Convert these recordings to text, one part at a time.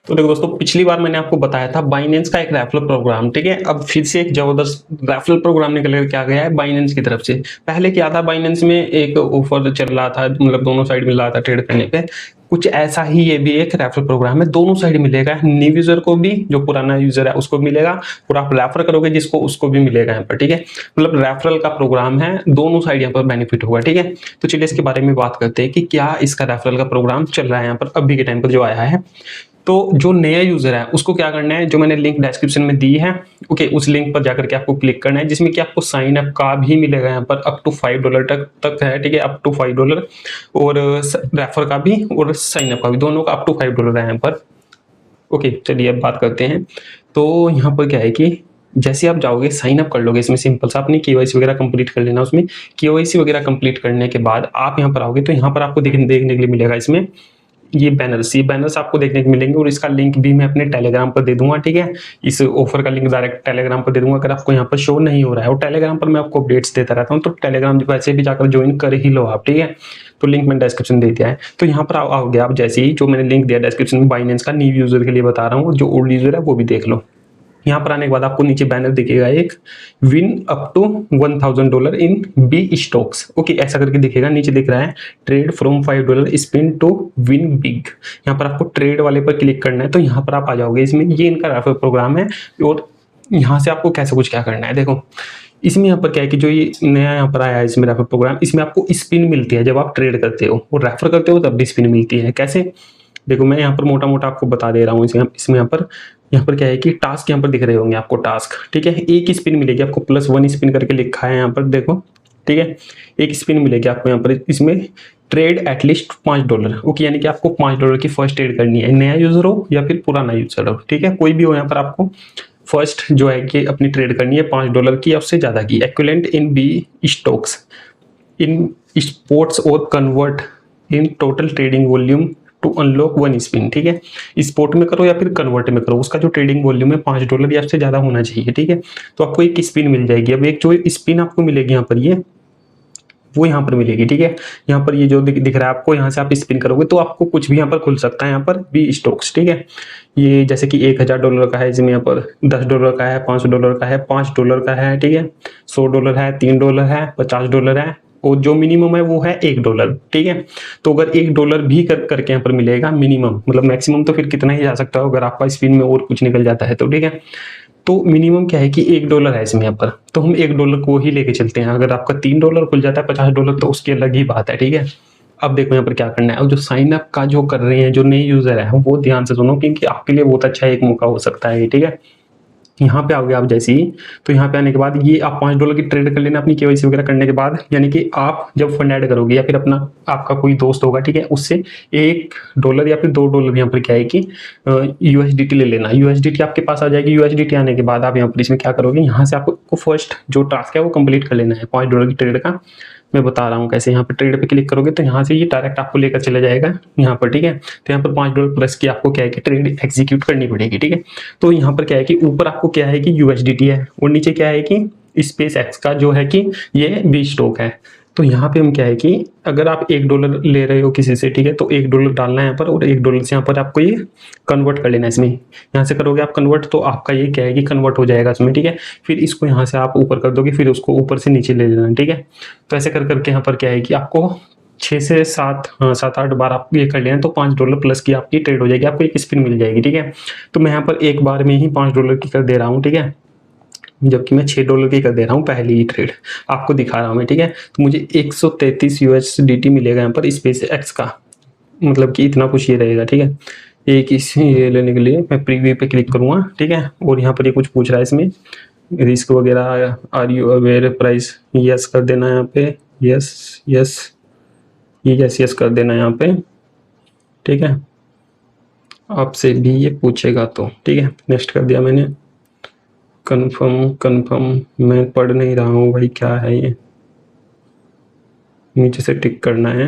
तो देखो दोस्तों, पिछली बार मैंने आपको बताया था बाइनेंस का एक रेफरल प्रोग्राम, ठीक है। अब फिर से एक जबरदस्त रेफरल प्रोग्राम निकल कर क्या गया है बाइनेंस की तरफ से। पहले क्या था, बाइनेंस में एक ऑफर चल रहा था, मतलब दोनों साइड मिल रहा था ट्रेड करने पे। कुछ ऐसा ही ये भी एक रेफरल प्रोग्राम है, दोनों साइड मिलेगा। न्यू यूजर को भी, जो पुराना यूजर है उसको मिलेगा, और आप रेफर करोगे जिसको, उसको भी मिलेगा यहाँ पर, ठीक है। मतलब रेफरल का प्रोग्राम है, दोनों साइड यहाँ पर बेनिफिट होगा, ठीक है। तो चलिए इसके बारे में बात करते हैं कि क्या इसका रेफरल का प्रोग्राम चल रहा है यहाँ पर अभी के टाइम पर जो आया है। तो जो नया यूजर है उसको क्या करना है, जो मैंने लिंक डिस्क्रिप्शन में दी है, ओके, उस लिंक पर जाकर के आपको क्लिक करना है, जिसमें कि आपको साइन अप का भी मिलेगा यहाँ पर, अप टू $5 तक है, ठीक है, अप टू $5। और रेफर का भी और साइन अप का भी, दोनों का अप टू $5 है यहाँ पर। ओके, चलिए अब बात करते हैं। तो यहाँ पर क्या है कि जैसे आप जाओगे साइन अप कर लोगे, इसमें सिंपल सा अपनी केवाईसी वगैरह कंप्लीट कर लेना। उसमें केवाईसी वगैरह कंप्लीट करने के बाद आप यहाँ पर आओगे, तो यहाँ पर आपको देखने के लिए मिलेगा इसमें ये बैनर्स आपको देखने को मिलेंगे, और इसका लिंक भी मैं अपने टेलीग्राम पर दे दूंगा, ठीक है। इस ऑफर का लिंक डायरेक्ट टेलीग्राम पर दे दूंगा, अगर आपको यहाँ पर शो नहीं हो रहा है। और टेलीग्राम पर मैं आपको अपडेट्स देता रहता हूँ, तो टेलीग्राम वैसे भी जाकर ज्वाइन कर ही लो आप, ठीक है। तो लिंक मैंने डिस्क्रिप्शन दे दिया है। तो यहाँ पर आओगे आप, जैसे ही जो मैंने लिंक दिया डिस्क्रिप्शन में बाइनेंस का, न्यू यूजर के लिए बता रहा हूँ, जो ओल्ड यूजर है वो भी देख लो। यहाँ पर आने के बाद आपको नीचे बैनर दिखेगा एक, win up to $1000 in B stocks, okay, ऐसा करके दिखेगा। नीचे दिख रहा है trade from $5 spin to win big. यहाँ पर आपको ट्रेड वाले पर क्लिक करना है, तो यहाँ पर आप आ जाओगे। इसमें ये इनका रेफरल प्रोग्राम है, और यहाँ से आपको कैसे कुछ क्या करना है, देखो इसमें यहाँ पर क्या है कि जो ये नया यहाँ पर आया है इसमें रेफर प्रोग्राम, इसमें आपको स्पिन मिलती है जब आप ट्रेड करते हो, और रेफर करते हो तब भी स्पिन मिलती है। कैसे, देखो मैं यहाँ पर मोटा मोटा आपको बता दे रहा हूँ। इसमें यहाँ पर क्या है कि टास्क यहाँ पर दिख रहे होंगे आपको, टास्क, ठीक है। एक ही स्पिन मिलेगी आपको, +1 स्पिन करके लिखा है यहाँ पर, देखो, ठीक है। एक स्पिन मिलेगी आपको यहाँ पर, इसमें ट्रेड एटलीस्ट $5, ओके, यानी कि आपको $5 की फर्स्ट ट्रेड करनी है, नया यूजर हो या फिर पुराना यूजर हो, ठीक है, कोई भी हो। यहाँ पर आपको फर्स्ट जो है कि अपनी ट्रेड करनी है $5 की या उससे ज्यादा की, equivalent in B stocks in sports, और convert in total trading volume to unlock 1 spin, ठीक है। स्पोर्ट में करो या फिर कन्वर्ट में करो, उसका जो ट्रेडिंग वॉल्यूम है $5 या उससे ज्यादा होना चाहिए, ठीक है। तो आपको एक स्पिन मिल जाएगी। अब एक जो स्पिन आपको मिलेगी यहाँ पर, ये वो यहाँ पर मिलेगी, ठीक है। यहाँ पर ये जो दिख रहा है आपको, यहाँ से आप स्पिन करोगे तो आपको कुछ भी यहाँ पर खुल सकता है, यहाँ पर बी स्टॉक्स, ठीक है। ये जैसे कि $1000 का है, इसमें यहाँ पर $10 का है, $5 का है, $5 का है, ठीक है, $100 है, $3 है, $50 है, और जो मिनिमम है वो है $1, ठीक है। तो अगर $1 भी करके यहाँ पर मिलेगा मिनिमम, मतलब मैक्सिमम तो फिर कितना ही जा सकता है अगर आपका स्पिन में और कुछ निकल जाता है तो, ठीक है। तो मिनिमम क्या है कि $1 है इसमें यहाँ पर, तो हम $1 को ही लेके चलते हैं। अगर आपका $3 खुल जाता है, $50 तो उसकी अलग ही बात है, ठीक है। अब देखो यहाँ पर क्या करना है, और जो साइन अप का जो कर रहे हैं जो नए यूजर है, वो ध्यान से सुनो, क्योंकि आपके लिए बहुत अच्छा एक मौका हो सकता है, ठीक है। यहाँ पे आओगे आप जैसे ही, तो यहाँ पे आने के बाद ये आप $5 की ट्रेड कर लेना अपनी केवाईसी वगैरह करने के बाद। यानी कि आप जब फंड ऐड करोगे, या फिर अपना आपका कोई दोस्त होगा, ठीक है, उससे $1 या फिर $2 यहाँ पर क्या है कि USDT ले लेना। USDT आपके पास आ जाएगी। USDT आने के बाद आप यहाँ पर इसमें क्या करोगे, यहाँ से आपको फर्स्ट जो टास्क है वो कंप्लीट कर लेना है $5 की ट्रेड का। मैं बता रहा हूँ कैसे। यहाँ पर ट्रेड पे क्लिक करोगे तो यहाँ से ये डायरेक्ट आपको लेकर चला जाएगा यहाँ पर, ठीक है। तो यहाँ पर $5 प्लस की आपको क्या है कि ट्रेड एग्जीक्यूट करनी पड़ेगी, ठीक है। तो यहाँ पर क्या है कि ऊपर आपको क्या है कि USDT है, और नीचे क्या है कि SpaceX का जो है कि ये बी स्टॉक है। तो यहाँ पे हम क्या है कि अगर आप $1 ले रहे हो किसी से, ठीक है, तो $1 डालना है यहाँ पर, और $1 से यहाँ पर आपको ये कन्वर्ट कर लेना है। इसमें यहाँ से करोगे आप कन्वर्ट, तो आपका ये क्या है कि कन्वर्ट हो जाएगा इसमें, ठीक है। फिर इसको यहाँ से आप ऊपर कर दोगे, फिर उसको ऊपर से नीचे ले लेना, ठीक है। तो ऐसे कर करके यहाँ पर क्या है कि आपको 6 से 7, हाँ 7-8 बार आप ये कर लेना, तो $5 प्लस की आपकी ट्रेड हो जाएगी, आपको एक स्पिन मिल जाएगी, ठीक है। तो मैं यहाँ पर एक बार में ही $5 की कर दे रहा हूँ, ठीक है, जबकि मैं $6 की कर दे रहा हूँ पहली ही ट्रेड, आपको दिखा रहा हूँ मैं, ठीक है। तो मुझे 133 USDT मिलेगा यहाँ पर SpaceX का, मतलब कि इतना कुछ ये रहेगा, ठीक है। एक ये लेने के लिए मैं प्रीव्यू पे क्लिक करूँगा, ठीक है। और यहाँ पर ये कुछ पूछ रहा है इसमें रिस्क वगैरह, are you aware price, yes कर देना यहाँ पे, यस यस, ये यस यस कर देना यहाँ पे, ठीक है। आपसे भी ये पूछेगा तो, ठीक है, नेक्स्ट कर दिया मैंने। कंफर्म मैं पढ़ नहीं रहा हूँ भाई, क्या है ये, नीचे से टिक करना है।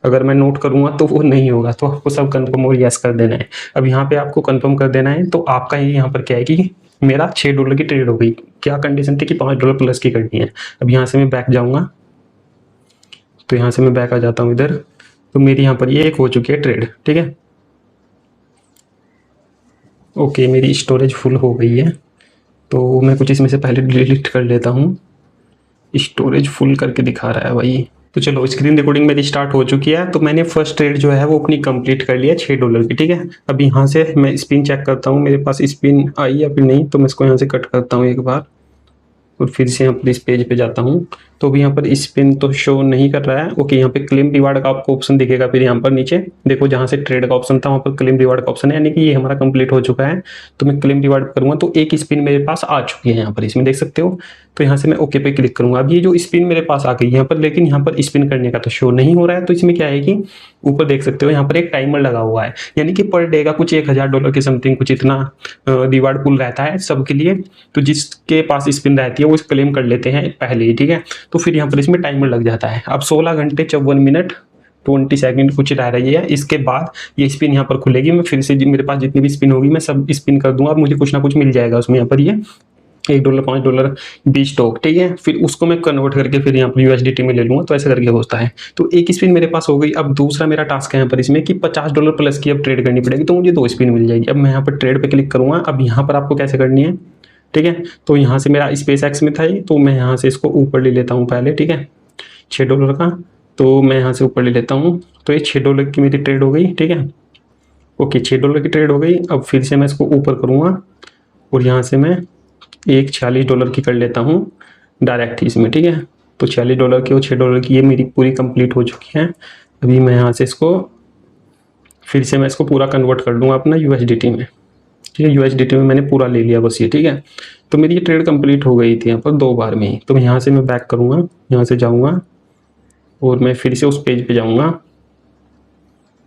अगर मैं नोट करूंगा तो वो नहीं होगा, तो आपको सब कंफर्म और यस कर देना है। अब यहाँ पे आपको कंफर्म कर देना है। तो आपका ये यहाँ पर क्या है कि मेरा $6 की ट्रेड हो गई। क्या कंडीशन थी कि $5 प्लस की करनी है। अब यहाँ से मैं बैक जाऊंगा, तो यहाँ से मैं बैक आ जाता हूँ इधर, तो मेरी यहाँ पर ये एक हो चुकी है ट्रेड, ठीक है। ओके, मेरी स्टोरेज फुल हो गई है, तो मैं कुछ इसमें से पहले डिलीट कर लेता हूँ। स्टोरेज फुल करके दिखा रहा है भाई। तो चलो, स्क्रीन रिकॉर्डिंग मेरी स्टार्ट हो चुकी है। तो मैंने फर्स्ट ट्रेड जो है वो अपनी कंप्लीट कर लिया $6 की, ठीक है। अब यहाँ से मैं स्पिन चेक करता हूँ, मेरे पास स्पिन आई या फिर नहीं। तो मैं इसको यहाँ से कट करता हूँ एक बार, और फिर से यहाँ पर इस पेज पे जाता हूँ। तो भी यहाँ पर स्पिन तो शो नहीं कर रहा है। ओके, यहाँ पे क्लेम रिवार्ड का आपको ऑप्शन दिखेगा। फिर यहाँ पर नीचे देखो, जहाँ से ट्रेड का ऑप्शन था वहाँ पर क्लेम रिवार्ड का ऑप्शन है, यानी कि ये हमारा कंप्लीट हो चुका है। तो मैं क्लेम रिवार्ड करूँगा तो एक स्पिन मेरे पास आ चुकी है, यहाँ पर इसमें देख सकते हो। तो यहाँ से मैं ओके पे क्लिक करूँगा। अब ये जो स्पिन मेरे पास आ गई यहाँ पर, लेकिन यहाँ पर स्पिन करने का तो शो नहीं हो रहा है। तो इसमें क्या है कि ऊपर देख सकते हो यहाँ पर एक टाइमर लगा हुआ है, यानी कि पर डे का कुछ $1000 के समथिंग कुछ इतना रिवार्ड पूल रहता है सबके लिए। तो जिसके पास स्पिन रहती है वो क्लेम कर लेते हैं पहले ही, ठीक है। तो फिर यहाँ पर इसमें टाइमर लग जाता है। अब 16 घंटे 54 मिनट 20 सेकंड कुछ रह रही है। इसके बाद ये स्पिन यहाँ पर खुलेगी। मैं फिर से मेरे पास जितनी भी स्पिन होगी मैं सब स्पिन कर दूंगा और मुझे कुछ ना कुछ मिल जाएगा उसमें। यहाँ पर ये $1 $5 20 टोक, ठीक है। फिर उसको मैं कन्वर्ट करके फिर यहाँ पर USDT में ले लूंगा। तो ऐसे करके होता है। तो एक स्पिन मेरे पास हो गई। अब दूसरा मेरा टास्क है यहाँ पर इसमें कि $50 प्लस की अब ट्रेड करनी पड़ेगी, तो मुझे 2 स्पिन मिल जाएगी। अब मैं यहाँ पर ट्रेड पे क्लिक करूंगा। अब यहाँ पर आपको कैसे करनी है, ठीक है। तो यहाँ से मेरा स्पेस एक्स में था ही, तो मैं यहाँ से इसको ऊपर ले लेता हूँ पहले, ठीक है। $6 का, तो मैं यहाँ से ऊपर ले लेता हूँ। तो ये $6 की मेरी ट्रेड हो गई, ठीक है। ओके, $6 की ट्रेड हो गई। अब फिर से मैं इसको ऊपर करूँगा और यहाँ से मैं एक $46 की कर लेता हूँ डायरेक्ट ही इसमें, ठीक है। तो $46 की और $6 की ये मेरी पूरी कंप्लीट हो चुकी है। अभी मैं यहाँ से इसको फिर से मैं इसको पूरा कन्वर्ट कर दूंगा अपना USDT में, ठीक है। USDT में मैंने पूरा ले लिया बस ये, ठीक है। तो मेरी ये ट्रेड कंप्लीट हो गई थी यहाँ पर 2 बार में ही। तो यहाँ से मैं बैक करूँगा, यहाँ से जाऊँगा और मैं फिर से उस पेज पे जाऊँगा।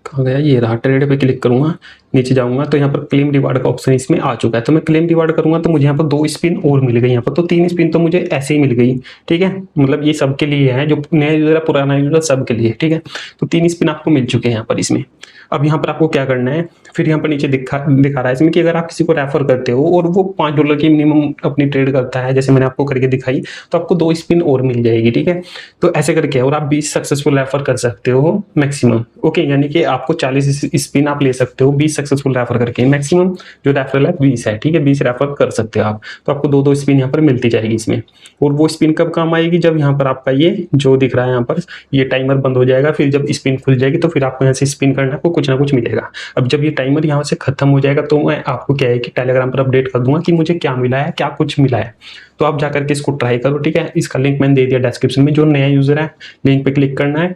कहाँ गया, ये रहा। ट्रेड पे क्लिक करूँगा, नीचे जाऊँगा तो यहाँ पर क्लेम रिवार्ड का ऑप्शन इसमें आ चुका है। तो मैं क्लेम रिवार्ड करूँगा तो मुझे यहाँ पर 2 स्पिन और मिल गई। यहाँ पर तो 3 स्पिन तो मुझे ऐसे ही मिल गई, ठीक है। मतलब ये सबके लिए है, जो नया यूजर पुराना यूजर सबके लिए, ठीक है। तो 3 स्पिन आपको मिल चुके हैं यहाँ पर इसमें। अब यहाँ पर आपको क्या करना है, फिर यहाँ पर नीचे दिखा रहा है इसमें कि अगर आप किसी को रेफर करते हो और वो $5 की मिनिमम अपनी ट्रेड करता है, जैसे मैंने आपको करके दिखाई, तो आपको 2 स्पिन और मिल जाएगी, ठीक है। तो ऐसे करके और आप 20 सक्सेसफुल रेफर कर सकते हो मैक्सिमम, ओके। यानी कि आपको 40 स्पिन आप ले सकते हो 20 सक्सेसफुल रेफर करके। मैक्सिमम जो रेफरल है 20 है, ठीक है। 20 रेफर कर सकते हो आप। तो आपको 2-2 स्पिन यहाँ पर मिलती जाएगी इसमें। और वो स्पिन कब काम आएगी, जब यहाँ पर आपका ये जो दिख रहा है यहाँ पर ये टाइमर बंद हो जाएगा। फिर जब स्पिन खुल जाएगी तो फिर आपको यहाँ से स्पिन करना, आपको कुछ ना कुछ मिलेगा। अब जब ये टाइमर यहाँ से खत्म हो जाएगा तो मैं आपको क्या है कि टेलीग्राम पर अपडेट कर दूंगा कि मुझे क्या मिला है, क्या कुछ मिला है। तो आप जाकर के इसको ट्राई करो, ठीक है। इसका लिंक मैंने दे दिया डिस्क्रिप्शन में। जो नया यूजर है लिंक पे क्लिक करना है,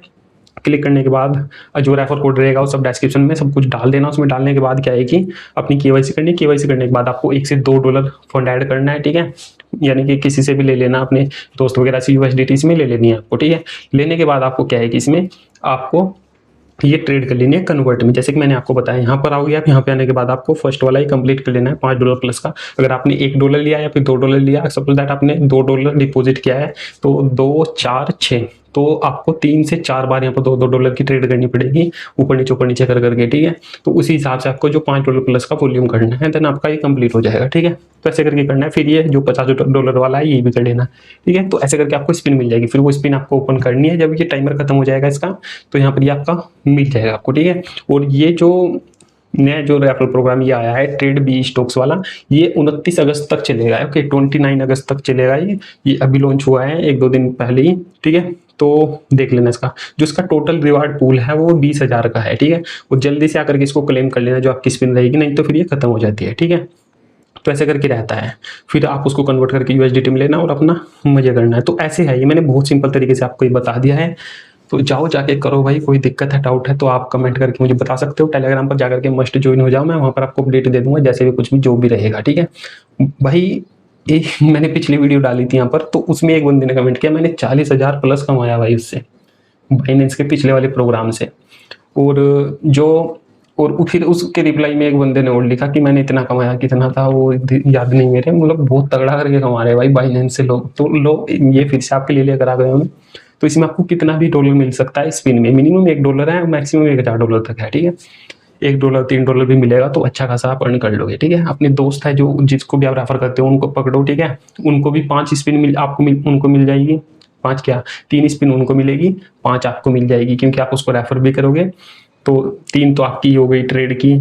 क्लिक करने के बाद जो रेफर कोड रहेगा वो सब डिस्क्रिप्शन में सब कुछ डाल देना। उसमें डालने के बाद क्या है कि अपनी केवाईसी करनी है। केवाईसी करने के बाद आपको $1 से $2 फंड ऐड करना है, ठीक है। यानी कि किसी से भी ले लेना, अपने दोस्त वगैरह से USDT में ले लेनी है आपको, ठीक है। लेने के बाद आपको क्या है कि इसमें आपको ये ट्रेड कर लेनी है कन्वर्ट में। जैसे कि मैंने आपको बताया, यहाँ पर आओगे आप, यहाँ पे आने के बाद आपको फर्स्ट वाला ही कंप्लीट कर लेना है $5 प्लस का। अगर आपने $1 लिया या फिर $2 लिया, सपोज दैट आपने $2 डिपॉजिट किया है, तो 2 4 6, तो आपको 3 से 4 बार यहाँ पर $2 की ट्रेड करनी पड़ेगी, ऊपर नीचे कर करके, ठीक है। तो उसी हिसाब से आपको जो $5 प्लस का वॉल्यूम करना है, देन आपका ये कंप्लीट हो जाएगा, ठीक है। तो ऐसे करके करना है। फिर ये जो $50 वाला है ये भी कर लेना, ठीक है। तो ऐसे करके आपको स्पिन मिल जाएगी। फिर वो स्पिन आपको ओपन करनी है। जब ये टाइमर खत्म हो जाएगा इसका, तो यहाँ पर ये आपका मिल जाएगा आपको, ठीक है। और ये जो नया जो रेफरल प्रोग्राम ये आया है ट्रेड बी स्टॉक्स वाला, ये 29 अगस्त तक चलेगा, ओके। 29 अगस्त तक चलेगा ये अभी लॉन्च हुआ है 1-2 दिन पहले ही, ठीक है। तो देख लेना इसका जो इसका टोटल रिवार्ड पूल है वो 20,000 का है, ठीक है। और जल्दी से आकर के इसको क्लेम कर लेना जो आपकी स्पिन रहेगी, नहीं तो फिर ये खत्म हो जाती है, ठीक है। तो ऐसे करके रहता है। फिर आप उसको कन्वर्ट करके USDT में लेना और अपना मजे करना है। तो ऐसे है ये, मैंने बहुत सिंपल तरीके से आपको ये बता दिया है। तो जाओ जाके करो भाई। कोई दिक्कत है, डाउट है तो आप कमेंट करके मुझे बता सकते हो। टेलीग्राम पर जाकर के मस्ट ज्वाइन हो जाओ, मैं वहाँ पर आपको अपडेट दे दूंगा जैसे भी कुछ भी जो भी रहेगा, ठीक है भाई। मैंने पिछली वीडियो डाली थी यहाँ पर, तो उसमें एक बंदे ने कमेंट किया मैंने 40,000 प्लस कमाया भाई उससे, बाइनेंस के पिछले वाले प्रोग्राम से। और फिर उसके रिप्लाई में एक बंदे ने और लिखा कि मैंने इतना कमाया, कितना था वो याद नहीं मेरे, मतलब बहुत तगड़ा करके कमा रहे भाई बाइनेंस से लोग। तो लोग ये फिर से आपके लिए लेकर आ गए हमें। तो इसमें आपको कितना भी डॉलर मिल सकता है स्पिन में। मिनिमम $1 है, मैक्सिमम $1,000 तक है, ठीक है। $1 $3 भी मिलेगा तो अच्छा खासा आप अर्न कर लोगे, ठीक है। अपने दोस्त है जो जिसको भी आप रेफर करते हो उनको पकड़ो, ठीक है। उनको भी 5 स्पिन उनको मिल जाएगी। 5 क्या, 3 स्पिन उनको मिलेगी, 5 आपको मिल जाएगी, क्योंकि आप उसको रेफर भी करोगे। तो 3 तो आपकी हो गई ट्रेड की,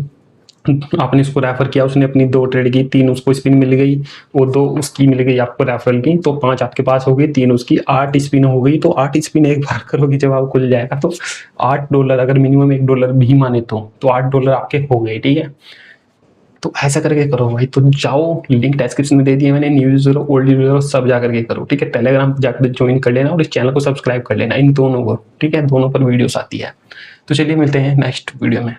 आपने इसको रेफर किया, उसने अपनी 2 ट्रेड की, 3 उसको स्पिन मिल गई, वो 2 उसकी मिल गई आपको रेफरल की, तो 5 आपके पास हो गई, 3 उसकी, 8 स्पिन हो गई। तो 8 स्पिन एक बार करोगे जब आप खुल जाएगा तो $8 अगर मिनिमम $1 भी माने तो $8 आपके हो गए, ठीक है। तो ऐसा करके करो भाई। तो जाओ, लिंक डिस्क्रिप्शन में दे दिया मैंने, न्यू यूजर ओल्ड यूजर सब जा करके करो, ठीक है। टेलीग्राम जाकर ज्वाइन कर लेना और इस चैनल को सब्सक्राइब कर लेना, इन दोनों को, ठीक है। दोनों पर वीडियोस आती है। तो चलिए मिलते हैं नेक्स्ट वीडियो में।